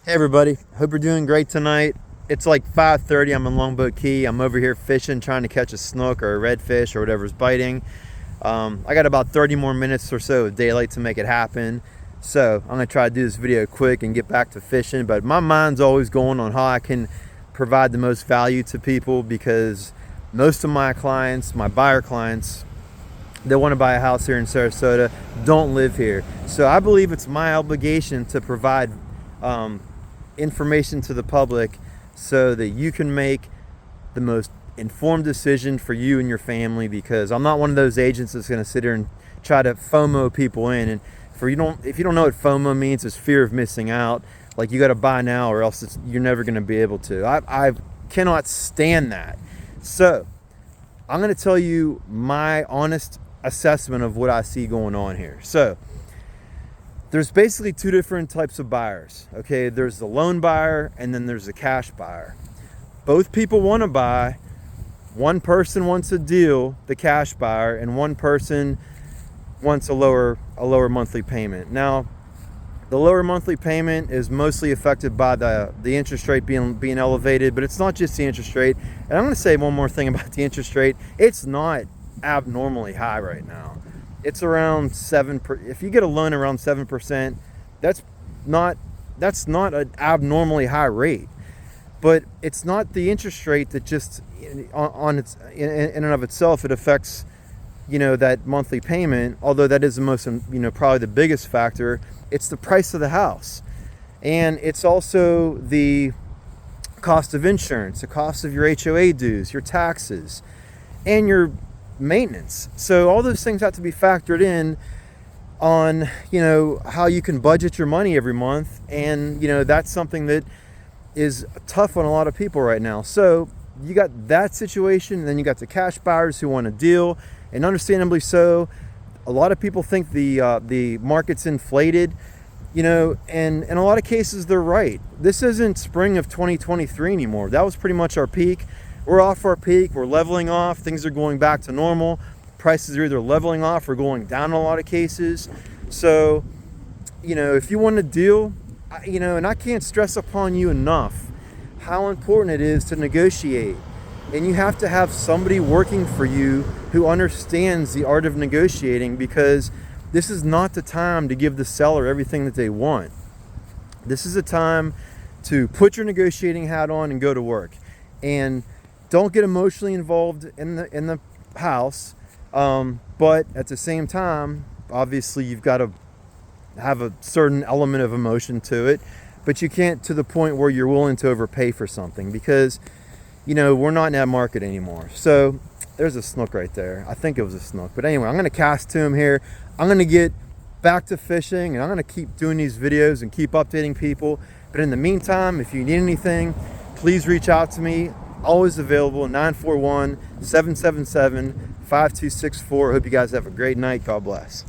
Hey everybody, hope you're doing great tonight. It's like 5:30, I'm in Longboat Key. I'm over here fishing, trying to catch a snook or a redfish or whatever's biting. I got about 30 more minutes or so of daylight to make it happen. So I'm gonna try to do this video quick and get back to fishing, but my mind's always going on how I can provide the most value to people, because most of my clients, my buyer clients, they want to buy a house here in Sarasota, don't live here. So I believe it's my obligation to provide information to the public so that you can make the most informed decision for you and your family, because I'm not one of those agents that's going to sit here and try to FOMO people in. And if you don't know what FOMO means, it's fear of missing out. Like, you got to buy now or else you're never going to be able to. I cannot stand that. So I'm going to tell you my honest assessment of what I see going on here. So there's basically two different types of buyers. Okay, there's the loan buyer and then there's the cash buyer. Both people want to buy. One person wants a deal, the cash buyer, and one person wants a lower monthly payment. Now, the lower monthly payment is mostly affected by the interest rate being elevated, but it's not just the interest rate. And I'm going to say one more thing about the interest rate. It's not abnormally high right now. It's around 7%. If you get a loan around 7%, that's not an abnormally high rate. But it's not the interest rate that just on its in and of itself it affects, that monthly payment. Although that is the most, probably the biggest factor. It's the price of the house, and it's also the cost of insurance, the cost of your HOA dues, your taxes, and your maintenance. So all those things have to be factored in on how you can budget your money every month, and that's something that is tough on a lot of people right now. So you got that situation, and then you got the cash buyers who want a deal, and understandably so. A lot of people think the market's inflated, and in a lot of cases they're right. This isn't spring of 2023 anymore. That was pretty much our peak. We're off our peak, we're leveling off, things are going back to normal. Prices are either leveling off or going down in a lot of cases. So, if you want a deal, and I can't stress upon you enough how important it is to negotiate. And you have to have somebody working for you who understands the art of negotiating, because this is not the time to give the seller everything that they want. This is a time to put your negotiating hat on and go to work. And don't get emotionally involved in the house, but at the same time, obviously you've got to have a certain element of emotion to it, but you can't to the point where you're willing to overpay for something, because we're not in that market anymore. So there's a snook right there. I think it was a snook, but anyway, I'm going to cast to him here. I'm going to get back to fishing, and I'm going to keep doing these videos and keep updating people. But in the meantime, if you need anything, please reach out to me. Always available, 941-777-5264. Hope you guys have a great night. God bless.